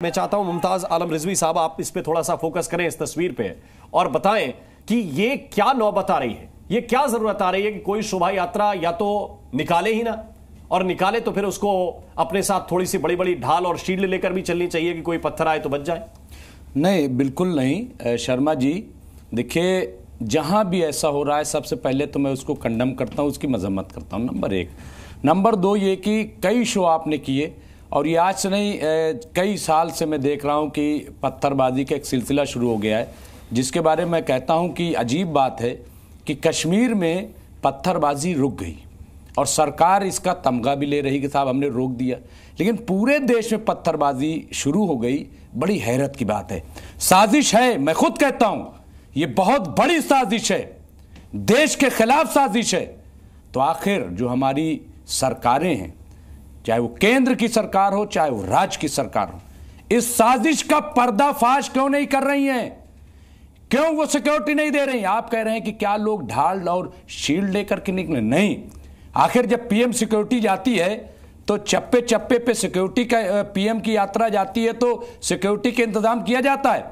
मैं चाहता हूं मुमताज आलम रिजवी साहब आप इस पे थोड़ा सा फोकस करें इस तस्वीर पे और बताएं कि ये क्या नौबत आ रही है, ये क्या जरूरत आ रही है कि कोई शोभा यात्रा या तो निकाले ही ना, और निकाले तो फिर उसको अपने साथ थोड़ी सी बड़ी बड़ी ढाल और शील्ड लेकर भी चलनी चाहिए कि कोई पत्थर आए तो बच जाए। नहीं, बिल्कुल नहीं शर्मा जी। देखिए, जहां भी ऐसा हो रहा है सबसे पहले तो मैं उसको कंडम करता हूं, उसकी मजम्मत करता हूं, नंबर एक। नंबर दो ये कि कई शो आपने किए और ये आज से नहीं कई साल से मैं देख रहा हूं कि पत्थरबाजी का एक सिलसिला शुरू हो गया है, जिसके बारे में मैं कहता हूं कि अजीब बात है कि कश्मीर में पत्थरबाजी रुक गई और सरकार इसका तमगा भी ले रही कि साहब हमने रोक दिया, लेकिन पूरे देश में पत्थरबाजी शुरू हो गई। बड़ी हैरत की बात है, साजिश है, मैं खुद कहता हूं ये बहुत बड़ी साजिश है, देश के खिलाफ साजिश है। तो आखिर जो हमारी सरकारें हैं, चाहे वो केंद्र की सरकार हो चाहे वो राज्य की सरकार हो, इस साजिश का पर्दाफाश क्यों नहीं कर रही हैं? क्यों वो सिक्योरिटी नहीं दे रही? आप कह रहे हैं कि क्या लोग ढाल और शील्ड लेकर के निकले? नहीं, आखिर जब पीएम सिक्योरिटी जाती है तो चप्पे चप्पे पे सिक्योरिटी का, पीएम की यात्रा जाती है तो सिक्योरिटी के इंतजाम किया जाता है।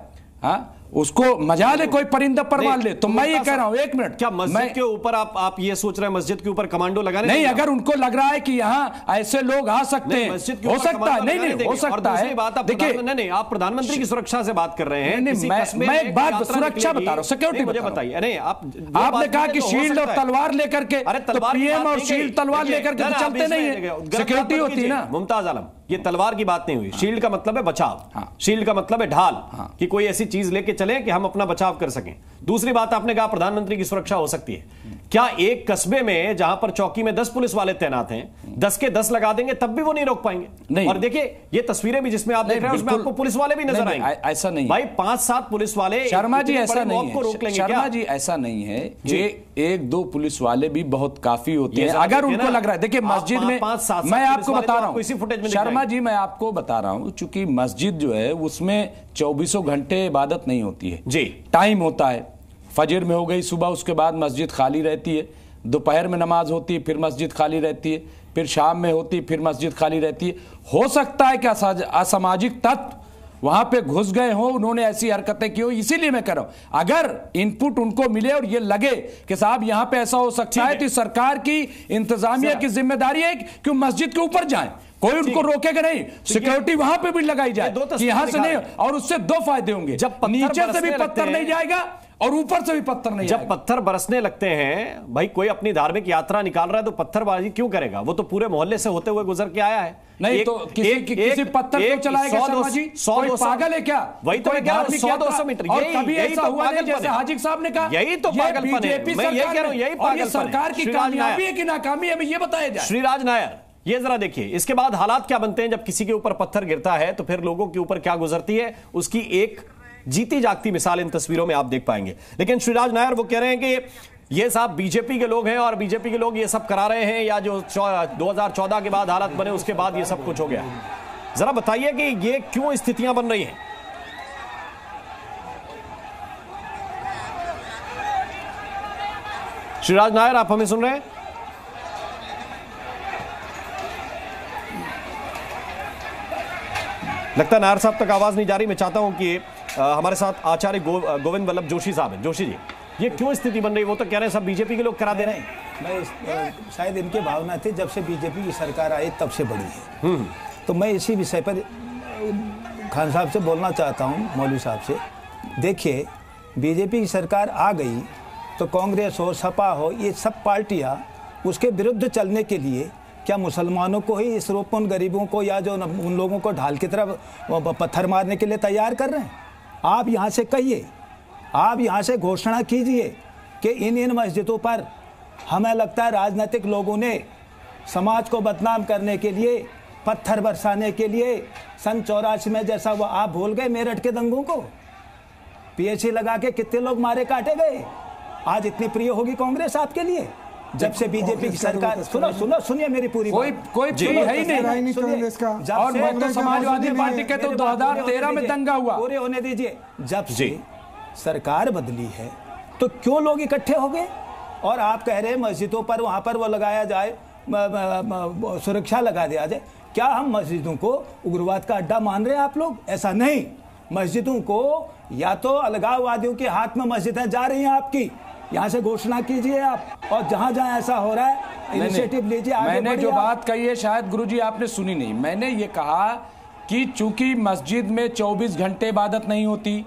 हाँ, उसको मजाल है कोई परिंदा परवान ले। तो मैं ये कह रहा हूं, एक मिनट, क्या मस्जिद के ऊपर आप ये सोच रहे हैं मस्जिद के ऊपर कमांडो लगाने? नहीं, अगर उनको लग रहा है कि यहाँ ऐसे लोग आ सकते हैं, हो सकता है। नहीं, हो सकता है। देखिए, नहीं, आप प्रधानमंत्री की सुरक्षा से बात कर रहे हैं। मैं एक बात सुरक्षा बता रहा हूँ, सिक्योरिटी मुझे बताइए। नहीं, आपने कहा कि शील्ड और तलवार लेकर के, तो पीएम और शील्ड तलवार लेकर के चलते नहीं है, सिक्योरिटी होती है ना। मुमताज आलम, ये तलवार की बात नहीं हुई। शील्ड का मतलब है बचाव, शील्ड का मतलब है ढाल, कि कोई ऐसी चीज लेके चले कि हम अपना बचाव कर सकें। दूसरी बात, आपने कहा प्रधानमंत्री की सुरक्षा हो सकती है। क्या एक कस्बे में जहां पर चौकी में 10 पुलिस वाले तैनात हैं, 10 के 10 लगा देंगे तब भी वो नहीं रोक पाएंगे? नहीं। और देखिए ये तस्वीरें भी जिसमें आप देख रहे हैं उसमें आपको पुलिस वाले भी नजर आएंगे। ऐसा नहीं भाई, 5-7 पुलिस वाले शर्मा जी, ऐसा नहीं है। रोक लेंगे? शर्मा जी, ऐसा नहीं है। एक दो पुलिस वाले भी बहुत काफी होते हैं अगर उनको लग रहा है। देखिए, मस्जिद में मैं आपको बता रहा हूं शर्मा जी, मैं आपको बता रहा हूं, चूंकि मस्जिद जो है उसमें 24 घंटे इबादत नहीं होती है जी। टाइम होता है, फजर में हो गई सुबह, उसके बाद मस्जिद खाली रहती है, दोपहर में नमाज होती है फिर मस्जिद खाली रहती है, फिर शाम में होती है फिर मस्जिद खाली रहती है। हो सकता है कि असामाजिक तत्व वहां पे घुस गए हो, उन्होंने ऐसी हरकतें की हो, इसीलिए मैं कह रहा हूं अगर इनपुट उनको मिले और ये लगे कि साहब यहां पे ऐसा हो सकता है तो सरकार की इंतजामिया की जिम्मेदारी है कि मस्जिद के ऊपर जाएं, कोई उनको रोकेगा नहीं, सिक्योरिटी वहां पे भी लगाई जाए कि यहां से नहीं। और उससे दो फायदे होंगे, जब नीचे से भी पत्थर नहीं जाएगा और ऊपर से भी पत्थर नहीं। जब पत्थर बरसने लगते हैं, भाई कोई अपनी धार्मिक यात्रा निकाल रहा है तो पत्थरबाजी क्यों करेगा? वो तो पूरे मोहल्ले से होते हुए गुजर के आया है। नहीं तो किसी पत्थर क्यों चलाएगा शर्मा जी? कोई पागल है क्या? वही तो 100-200 मीटर। और कभी ऐसा हुआ नहीं जैसे हाजिक साहब ने कहा, यही तो पागलपन है। मैं ये कह रहा हूं, यही पागलपन है। सरकार की कामयाबी है कि नाकामी है, ये बताया जाए। श्रीराज नायर, ये जरा देखिए, इसके बाद हालात क्या बनते हैं जब किसी के ऊपर पत्थर गिरता है तो फिर लोगों के ऊपर क्या गुजरती है, उसकी एक जीती जागती मिसाल इन तस्वीरों में आप देख पाएंगे। लेकिन श्रीराज नायर वो कह रहे हैं कि ये साहब बीजेपी के लोग हैं और बीजेपी के लोग ये सब करा रहे हैं, या जो 2014 के बाद हालात बने उसके बाद ये सब कुछ हो गया। जरा बताइए कि ये क्यों स्थितियां बन रही हैं? श्रीराज नायर, आप हमें सुन रहे हैं? लगता है नायर साहब तक आवाज नहीं जा रही। मैं चाहता हूं कि हमारे साथ आचार्य गोविंद वल्लभ जोशी साहब हैं। जोशी जी, ये क्यों स्थिति बन रही? वो तो कह रहे हैं सब बीजेपी के लोग करा दे रहे हैं। मैं शायद इनकी भावना थी जब से बीजेपी की सरकार आई तब से बड़ी है। तो मैं इसी विषय पर खान साहब से बोलना चाहता हूं, मौलवी साहब से। देखिए, बीजेपी की सरकार आ गई तो कांग्रेस हो, सपा हो, ये सब पार्टियां उसके विरुद्ध चलने के लिए क्या मुसलमानों को ही इस रूप में उन गरीबों को या जो उन लोगों को ढाल की तरफ पत्थर मारने के लिए तैयार कर रहे हैं? आप यहाँ से कहिए, आप यहाँ से घोषणा कीजिए कि इन मस्जिदों पर हमें लगता है राजनीतिक लोगों ने समाज को बदनाम करने के लिए, पत्थर बरसाने के लिए, सन 84 में जैसा वो आप भूल गए मेरठ के दंगों को, पीएसी लगा के कितने लोग मारे काटे गए। आज इतनी प्रिय होगी कांग्रेस आपके लिए जब से बीजेपी की सरकार। सुनिए मेरी पूरी कोई है ही नहीं। और मैं तो समाजवादी पार्टी के तो 2013 में दंगा हुआ। पूरे होने दीजिए। जब से सरकार बदली है तो क्यों लोग इकट्ठे हो गए? और आप कह रहे हैं मस्जिदों पर वहां पर वो लगाया जाए, सुरक्षा लगा दिया जाए। क्या हम मस्जिदों को उग्रवाद का अड्डा मान रहे हैं आप लोग? ऐसा नहीं। मस्जिदों को या तो अलगाववादियों के हाथ में मस्जिदें जा रही हैं आपकी, यहाँ से घोषणा कीजिए आप, और जहां जहां ऐसा हो रहा है इनिशिएटिव लीजिए। मैंने जो बात कही है शायद गुरुजी आपने सुनी नहीं। मैंने ये कहा कि चूंकि मस्जिद में 24 घंटे इबादत नहीं होती,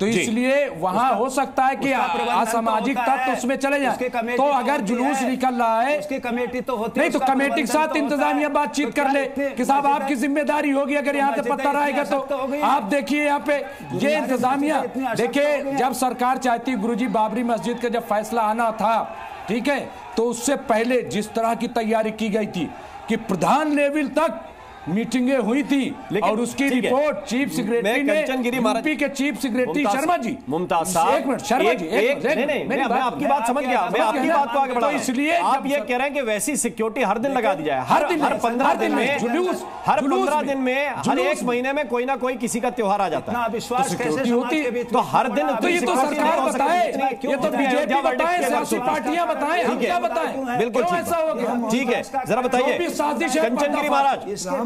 तो इसलिए वहां हो सकता है कि असामाजिक तत्व उसमें चले जाए। तो अगर जुलूस निकल रहा है, उसकी कमेटी तो होती है, नहीं तो कमेटी के साथ इंतजामिया बातचीत कर ले कि साहब आपकी जिम्मेदारी होगी, अगर यहाँ से पत्थर आएगा तो आप देखिए यहाँ पे ये इंतजामिया। देखिए जब सरकार चाहती, गुरुजी बाबरी मस्जिद का जब फैसला आना था, ठीक है, तो उससे पहले जिस तरह की तैयारी की गई थी कि प्रधान लेवल तक मीटिंगें हुई थी, और उसकी रिपोर्ट चीफ सेक्रेटरी ने, यूपी के चीफ सेक्रेटरी शर्मा जी, मुमताज साहब, एक मिनट शर्मा जी, नहीं, मैं आपकी बात समझ गया, मैं आपकी बात को आगे बढ़ा, इसलिए आप ये कह रहे हैं कि वैसी सिक्योरिटी हर दिन लगा दी जाए, हर 15 दिन में, हर 15 दिन में, हर एक महीने में कोई ना कोई किसी का त्योहार आ जाता है, विश्वास कैसे होती है? तो हर दिन तो ये तो सरकार बताए, ये तो बीजेपी बताए, सियासी पार्टियां बताएं, हम क्या बताएं? बिल्कुल ऐसा हो गया, ठीक है, जरा बताइए कंचन गिरी महाराज,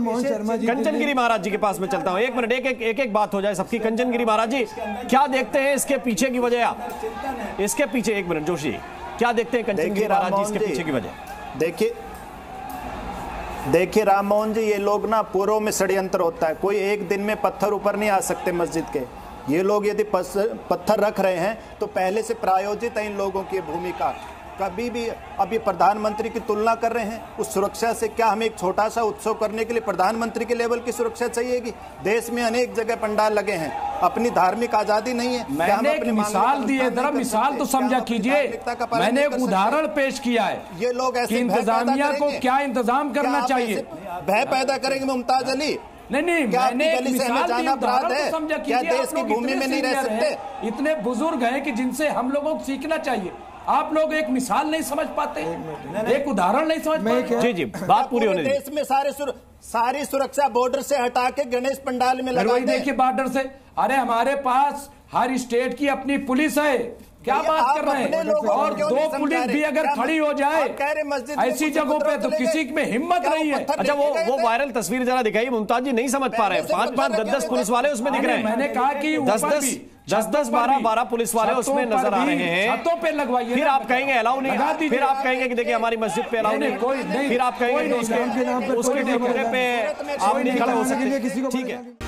कंचन गिरी महाराज जी के पास में चलता हूं। एक मिनट, एक बात हो जाए सबकी। कंचन गिरी महाराज जी, क्या देखते हैं इसके पीछे की वजह? आप इसके पीछे, एक मिनट जोशी, क्या देखते हैं कंचन गिरी महाराज जी इसके पीछे की वजह? देखिए राम मोहन जी, ये लोग ना पूर्व में षड्यंत्र होता है, कोई एक दिन में पत्थर ऊपर नहीं आ सकते मस्जिद के। ये लोग यदि पत्थर रख रहे हैं तो पहले से प्रायोजित है इन लोगों की भूमिका। कभी भी अब ये प्रधानमंत्री की तुलना कर रहे हैं उस सुरक्षा से, क्या हमें एक छोटा सा उत्सव करने के लिए प्रधानमंत्री के लेवल की सुरक्षा चाहिएगी? देश में अनेक जगह पंडाल लगे हैं, अपनी धार्मिक आजादी नहीं है। मैंने एक मिसाल दी है, जरा मिसाल तो समझा कीजिए। मैंने एक उदाहरण पेश किया है, ये लोग ऐसे इंतजामिया को क्या इंतजाम करना चाहिए। भय पैदा करेंगे मुमताज अली? नहीं, मैंने एक मिसाल दी, उदाहरण तो समझा कीजिए। देश की भूमि में नहीं रह सकते? इतने बुजुर्ग हैं कि जिनसे हम लोगों को सीखना चाहिए। आप लोग एक मिसाल नहीं समझ पाते, एक उदाहरण नहीं समझ पाते। जी, बात पूरी होने देश में सारी सुरक्षा बॉर्डर से हटा के गणेश पंडाल में लगा दे। देखिए बॉर्डर से, अरे हमारे पास हर स्टेट की अपनी पुलिस है, क्या बात कर रहे हैं? और 2 पुलिस भी अगर खड़ी हो जाए ऐसी जगहों पे तो किसी में हिम्मत नहीं है। अच्छा, वो वायरल तस्वीर जरा दिखाई मुमताज जी, नहीं समझ पा रहे हैं। 5-5, 10-10 पुलिस वाले उसमें दिख रहे हैं। मैंने कहा कि 10-10, 12-12 पुलिस वाले उसमें नजर आ रहे हैं। छतों पे लगवाइए, फिर आप कहेंगे अलाउ नहीं, फिर आप कहेंगे कि देखिए हमारी मस्जिद पे अलाउ नहीं, फिर आप कहेंगे उसके ठिकाने पे आप नहीं खड़े हो सकते। ठीक है।